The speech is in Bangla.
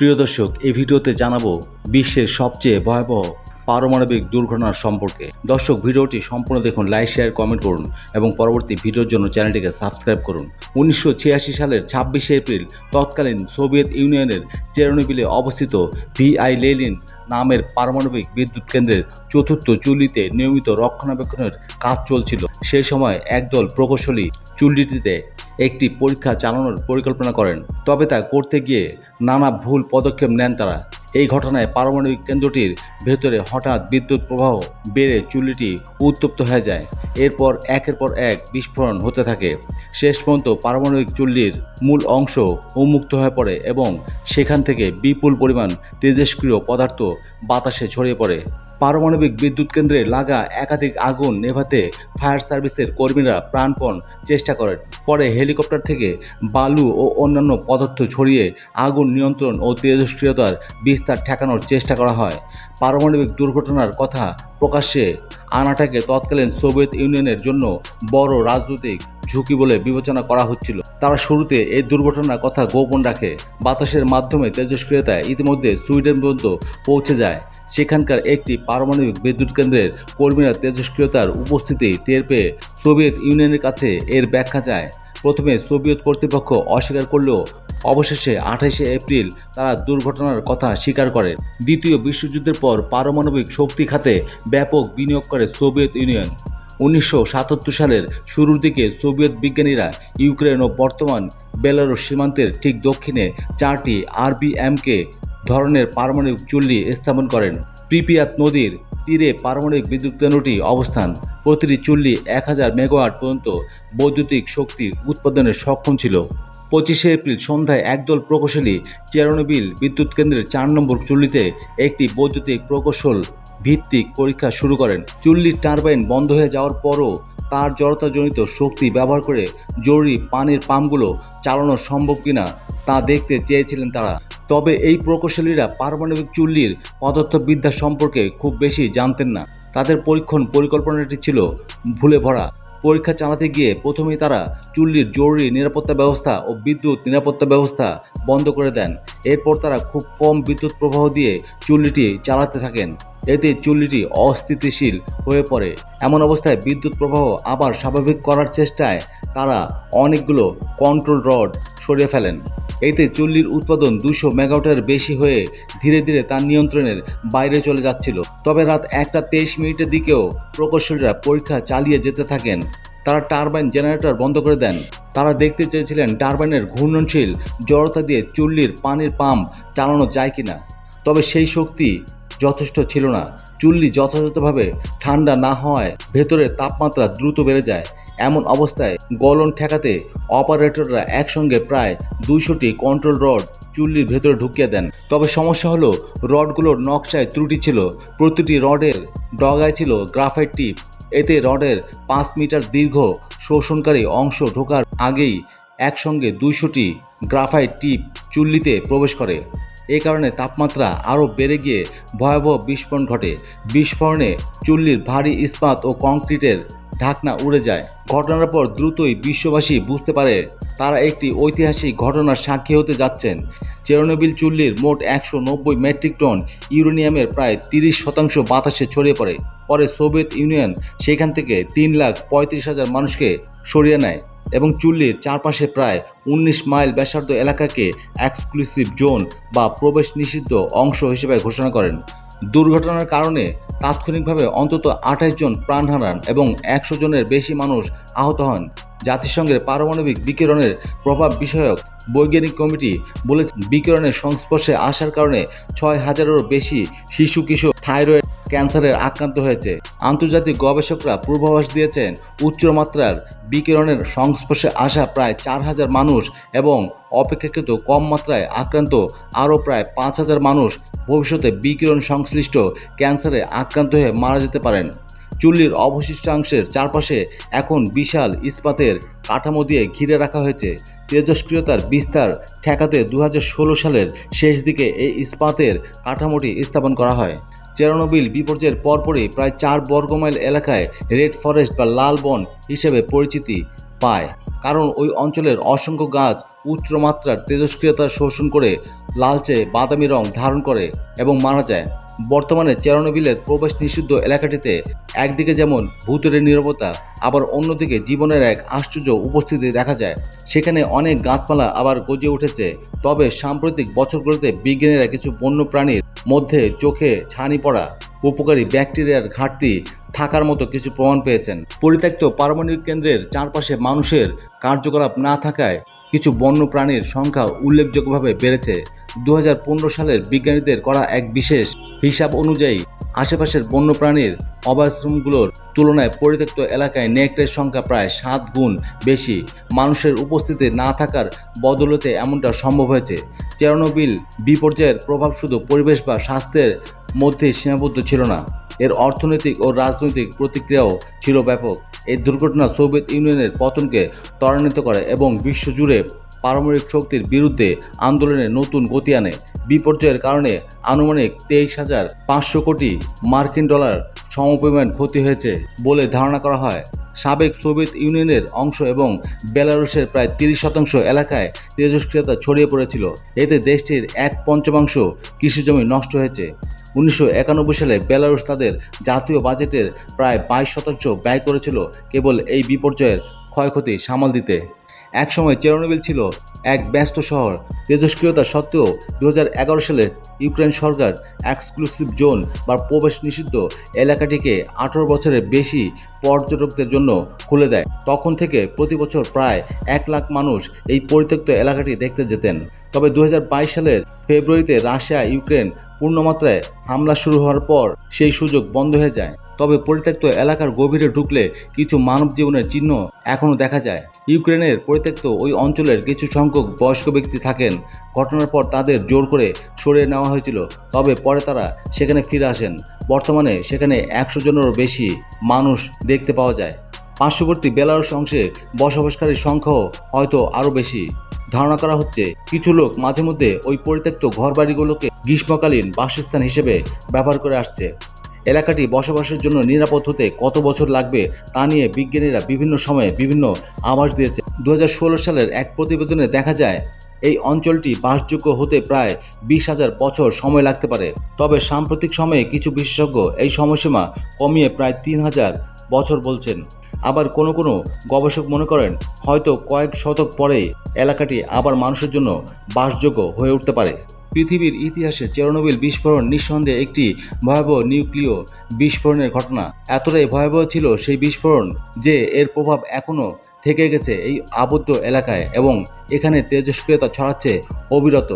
প্রিয় দর্শক, এই ভিডিওতে জানাবো বিশ্বের সবচেয়ে ভয়াবহ পারমাণবিক দুর্ঘটনার সম্পর্কে। দর্শক, ভিডিওটি সম্পূর্ণ দেখুন, লাইক শেয়ার কমেন্ট করুন এবং পরবর্তী ভিডিওর জন্য চ্যানেলটিকে সাবস্ক্রাইব করুন। 1986 সালের 26শে এপ্রিল তৎকালীন সোভিয়েত ইউনিয়নের চেরনোবিলে অবস্থিত ভিআই লেনিন নামের পারমাণবিক বিদ্যুৎ কেন্দ্রের চতুর্থ চুল্লিতে নিয়মিত রক্ষণাবেক্ষণের কাজ চলছিল। সেই সময় একদল প্রকৌশলী চুল্লিটিতে একটি পরীক্ষা চালানোর পরিকল্পনা করেন, তবে তা করতে গিয়ে নানা ভুল পদক্ষেপ নেন তারা। এই ঘটনায় পারমাণবিক কেন্দ্রটির ভেতরে হঠাৎ বিদ্যুৎ প্রবাহ বেড়ে চুল্লিটি উত্তপ্ত হয়ে যায়। এরপর একের পর এক বিস্ফোরণ হতে থাকে। শেষ পর্যন্ত পারমাণবিক চুল্লির মূল অংশ উন্মুক্ত হয়ে পড়ে এবং সেখান থেকে বিপুল পরিমাণ তেজস্ক্রিয় পদার্থ বাতাসে ছড়িয়ে পড়ে। পারমাণবিক বিদ্যুৎ কেন্দ্রে লাগা একাধিক আগুন নেভাতে ফায়ার সার্ভিসের কর্মীরা প্রাণপণ চেষ্টা করেন। পরে হেলিকপ্টার থেকে বালু ও অন্যান্য পদার্থ ছড়িয়ে আগুন নিয়ন্ত্রণ ও তেজস্ক্রিয়তার বিস্তার ঠেকানোর চেষ্টা করা হয়। পারমাণবিক দুর্ঘটনার কথা প্রকাশ্যে আনাটাকে তৎকালীন সোভিয়েত ইউনিয়নের জন্য বড় রাজনৈতিক ঝুঁকি বলে বিবেচনা করা হচ্ছিল। তারা শুরুতে এই দুর্ঘটনার কথা গোপন রাখে। বাতাসের মাধ্যমে তেজস্ক্রিয়তা ইতিমধ্যে সুইডেন পর্যন্ত পৌঁছে যায়। সেখানকার একটি পারমাণবিক বিদ্যুৎ কেন্দ্রের কর্মীরা তেজস্ক্রিয়তার উপস্থিতি টের পেয়ে সোভিয়েত ইউনিয়নের কাছে এর ব্যাখ্যা চায়। প্রথমে সোভিয়েত কর্তৃপক্ষ অস্বীকার করলেও অবশেষে 28শে এপ্রিল তারা দুর্ঘটনার কথা স্বীকার করে। দ্বিতীয় বিশ্বযুদ্ধের পর পারমাণবিক শক্তি খাতে ব্যাপক বিনিয়োগ করে সোভিয়েত ইউনিয়ন। 1977 সালের শুরুর দিকে সোভিয়েত বিজ্ঞানীরা ইউক্রেন ও বর্তমান বেলারুশ সীমান্তের ঠিক দক্ষিণে 4টি আরবিএমকে ধরনের পারমাণবিক চুল্লি স্থাপন করেন। প্রিপিয়াত নদীর তীরে পারমাণবিক বিদ্যুৎ কেন্দ্রটি অবস্থান। প্রতিটি চুল্লি 1000 মেগাওয়াট পর্যন্ত বৈদ্যুতিক শক্তি উৎপাদনে সক্ষম ছিল। 25শে এপ্রিল সন্ধ্যায় একদল প্রকৌশলী চেরনোবিল বিদ্যুৎ কেন্দ্রের 4 নম্বর চুল্লিতে একটি বৈদ্যুতিক প্রকৌশল ভিত্তিক পরীক্ষা শুরু করেন। চুল্লির টারবাইন বন্ধ হয়ে যাওয়ার পরও তার জড়তাজনিত শক্তি ব্যবহার করে জরুরি পানির পাম্পগুলো চালানো সম্ভব কিনা তা দেখতে চেয়েছিলেন তারা। তবে এই প্রকৌশলীরা পারমাণবিক চুল্লির পদার্থবিদ্যা সম্পর্কে খুব বেশি জানতেন না। তাদের পরীক্ষণ পরিকল্পনাটি ছিল ভুলে ভরা। পরীক্ষা চালাতে গিয়ে প্রথমেই তারা চুল্লির জরুরি নিরাপত্তা ব্যবস্থা ও বিদ্যুৎ নিরাপত্তা ব্যবস্থা বন্ধ করে দেন। এরপর তারা খুব কম বিদ্যুৎ প্রবাহ দিয়ে চুল্লিটি চালাতে থাকেন। এতে চুল্লিটি অস্থিতিশীল হয়ে পড়ে। এমন অবস্থায় বিদ্যুৎ প্রবাহ আবার স্বাভাবিক করার চেষ্টায় তারা অনেকগুলো কন্ট্রোল রড সরিয়ে ফেলেন। এতে চুল্লির উৎপাদন 200 মেগাওয়াটের বেশি হয়ে ধীরে ধীরে তার নিয়ন্ত্রণের বাইরে চলে যাচ্ছিল। তবে রাত 1:23 দিকেও প্রকৌশলীরা পরীক্ষা চালিয়ে যেতে থাকেন। তারা টারবাইন জেনারেটর বন্ধ করে দেন। তারা দেখতে চেয়েছিলেন টারবাইনের ঘূর্ণনশীল জড়তা দিয়ে চুল্লির পানির পাম্প চালানো যায় কিনা। তবে সেই শক্তি যথেষ্ট ছিল না। চুল্লি যথাযথভাবে ঠান্ডা না হওয়ায় ভেতরের তাপমাত্রা দ্রুত বেড়ে যায়। এমন অবস্থায় গলন ঠেকাতে অপারেটররা একসঙ্গে প্রায় 200টি কন্ট্রোল রড চুল্লির ভেতরে ঢুকিয়ে দেন। তবে সমস্যা হলো রডগুলোর নকশায় ত্রুটি ছিল। প্রতিটি রডের ডগায় ছিল গ্রাফাইট টিপ। এতে রডের 5 মিটার দীর্ঘ শোষণকারী অংশ ঢোকার আগেই একসঙ্গে 200টি গ্রাফাইট টিপ চুল্লিতে প্রবেশ করে। এই কারণে তাপমাত্রা আরও বেড়ে গিয়ে ভয়াবহ বিস্ফোরণ ঘটে। বিস্ফোরণে চুল্লির ভারী ইস্পাত ও কংক্রিটের ঢাকনা উড়ে যায়। ঘটনার পর দ্রুতই বিশ্ববাসী বুঝতে পারে তারা একটি ঐতিহাসিক ঘটনার সাক্ষী হতে যাচ্ছেন। চেরনোবিল চুল্লির মোট 190 মেট্রিক টন ইউরেনিয়ামের প্রায় 30% বাতাসে ছড়িয়ে পড়ে। পরে সোভিয়েত ইউনিয়ন সেখান থেকে 3,35,000 মানুষকে সরিয়ে নেয় এবং চুল্লির চারপাশে প্রায় 19 মাইল ব্যাসার্ধ এলাকাকে এক্সক্লুসিভ জোন বা প্রবেশ নিষিদ্ধ অংশ হিসেবে ঘোষণা করেন। দুর্ঘটনার কারণে তাৎক্ষণিকভাবে অন্তত 28 জন প্রাণ হারান এবং 100 জনের বেশি মানুষ আহত হন। জাতিসংঘের পারমাণবিক বিকিরণের প্রভাব বিষয়ক বৈজ্ঞানিক কমিটি বলেছে, বিকিরণের সংস্পর্শে আসার কারণে 6,000-এরও বেশি শিশু কিশোর থাইরয়েড ক্যান্সারের আক্রান্ত হয়েছে। আন্তর্জাতিক গবেষকরা পূর্বাভাস দিয়েছেন, উচ্চমাত্রার বিকিরণের সংস্পর্শে আসা প্রায় 4,000 মানুষ এবং অপেক্ষাকৃত কম মাত্রায় আক্রান্ত আরও প্রায় 5,000 মানুষ ভবিষ্যতে বিকিরণ সংশ্লিষ্ট ক্যান্সারে আক্রান্ত হয়ে মারা যেতে পারেন। চুল্লির অবশিষ্টাংশের চারপাশে এখন বিশাল ইস্পাতের কাঠামো দিয়ে ঘিরে রাখা হয়েছে। তেজস্ক্রিয়তার বিস্তার ঠেকাতে 2016 সালের শেষ দিকে এই ইস্পাতের কাঠামোটি স্থাপন করা হয়। চেরনোবিল বিপর্যয়ের পরপরই প্রায় 4 বর্গমাইল এলাকায় রেড ফরেস্ট বা লাল বন হিসেবে পরিচিতি পায়। কারণ ওই অঞ্চলের অসংখ্য গাছ উচ্চ মাত্রার তেজস্ক্রিয়তা শোষণ করে লালচে বাদামি রং ধারণ করে এবং মারা যায়। বর্তমানে চেরনোবিলের প্রবেশ নিষিদ্ধ এলাকাটিতে একদিকে যেমন ভূতুড়ে নীরবতা, আবার অন্যদিকে জীবনের এক আশ্চর্য উপস্থিতি দেখা যায়। সেখানে অনেক গাছপালা আবার গজিয়ে উঠেছে। তবে সাম্প্রতিক বছরগুলোতে বিজ্ঞানীরা কিছু বন্য প্রাণীর মধ্যে চোখে ছানি পড়া উপকারী ব্যাকটেরিয়ার ঘাটতি থাকার মতো কিছু প্রমাণ পেয়েছেন। পরিত্যক্ত পারমাণবিক কেন্দ্রের চারপাশে মানুষের কার্যকলাপ না থাকায় কিছু বন্য প্রাণীর সংখ্যা উল্লেখযোগ্যভাবে বেড়েছে। 2015 সালের বিজ্ঞানীদের করা এক বিশেষ হিসাব অনুযায়ী আশেপাশের বন্যপ্রাণীর আবাসস্থলগুলোর তুলনায় পরিত্যক্ত এলাকায় নেকড়ের সংখ্যা প্রায় 7 গুণ বেশি। মানুষের উপস্থিতি না থাকার বদৌলতে এমনটা সম্ভব হয়েছে। চেরনোবিল বিপর্যয়ের প্রভাব শুধু পরিবেশ বা স্বাস্থ্যের মধ্যে সীমাবদ্ধ ছিল না, এর অর্থনৈতিক ও রাজনৈতিক প্রতিক্রিয়াও ছিল ব্যাপক। এই দুর্ঘটনা সোভিয়েত ইউনিয়নের পতনকে ত্বরান্বিত করে এবং বিশ্বজুড়ে পারমাণবিক শক্তির বিরুদ্ধে আন্দোলনে নতুন গতি আনে। বিপর্যয়ের কারণে আনুমানিক 23,500 কোটি মার্কিন ডলার সমপরিমাণ ক্ষতি হয়েছে বলে ধারণা করা হয়। সাবেক সোভিয়েত ইউনিয়নের অংশ এবং বেলারুশের প্রায় 30% এলাকায় তেজস্ক্রিয়তা ছড়িয়ে পড়েছিল। এতে দেশটির 1/5 কৃষিজমি নষ্ট হয়েছে। 1991 সালে বেলারুশ তাদের জাতীয় বাজেটের প্রায় 22% ব্যয় করেছিল কেবল এই বিপর্যয়ের ক্ষয়ক্ষতি সামাল দিতে। একসময় চেরনোবিল ছিল এক ব্যস্ত শহর। তেজস্ক্রিয়তা সত্ত্বেও 2011 সালে ইউক্রেন সরকার এক্সক্লুসিভ জোন বা প্রবেশ নিষিদ্ধ এলাকাটিকে 18 বছরের বেশি পর্যটকদের জন্য খুলে দেয়। তখন থেকে প্রতি বছর প্রায় 1 লাখ মানুষ এই পরিত্যক্ত এলাকাটি দেখতে যেতেন। তবে 2022 সালের ফেব্রুয়ারিতে রাশিয়া ইউক্রেন পূর্ণমাত্রায় হামলা শুরু হওয়ার পর সেই সুযোগ বন্ধ হয়ে যায়। তবে পরিত্যক্ত এলাকার গভীরে ঢুকলে কিছু মানব জীবনের চিহ্ন এখনও দেখা যায়। ইউক্রেনের পরিত্যক্ত ওই অঞ্চলের কিছু সংখ্যক বয়স্ক ব্যক্তি থাকেন। ঘটনার পর তাদের জোর করে সরিয়ে নেওয়া হয়েছিল, তবে পরে তারা সেখানে ফিরে আসেন। বর্তমানে সেখানে 100 জনেরও বেশি মানুষ দেখতে পাওয়া যায়। পার্শ্ববর্তী বেলারুশ অংশে বসবাসকারীর সংখ্যাও হয়তো আরও বেশি। ধারণা করা হচ্ছে কিছু লোক মাঝে মধ্যে ওই পরিত্যক্ত ঘরবাড়িগুলোকে গ্রীষ্মকালীন বাসস্থান হিসেবে ব্যবহার করে আসছে। এলাকাটি বসবাসের জন্য নিরাপদ হতে কত বছর লাগবে তা নিয়ে বিজ্ঞানীরা বিভিন্ন সময়ে বিভিন্ন আভাস দিয়েছে। 2016 সালের এক প্রতিবেদনে দেখা যায় এই অঞ্চলটি বাসযোগ্য হতে প্রায় 20,000 বছর সময় লাগতে পারে। তবে সাম্প্রতিক সময়ে কিছু বিশেষজ্ঞ এই সময়সীমা কমিয়ে প্রায় 3,000 বছর বলছেন। আবার কোনো কোনো গবেষক মনে করেন হয়তো কয়েক শতক পরেই এলাকাটি আবার মানুষের জন্য বাসযোগ্য হয়ে উঠতে পারে। পৃথিবীর ইতিহাসে চেরনোবিল বিস্ফোরণ নিঃসন্দেহে একটি ভয়াবহ নিউক্লিয় বিস্ফোরণের ঘটনা। এতটাই ভয়াবহ ছিল সেই বিস্ফোরণ যে এর প্রভাব এখনও থেকে গেছে এই আবদ্ধ এলাকায় এবং এখানে তেজস্ক্রিয়তা ছড়াচ্ছে অবিরত।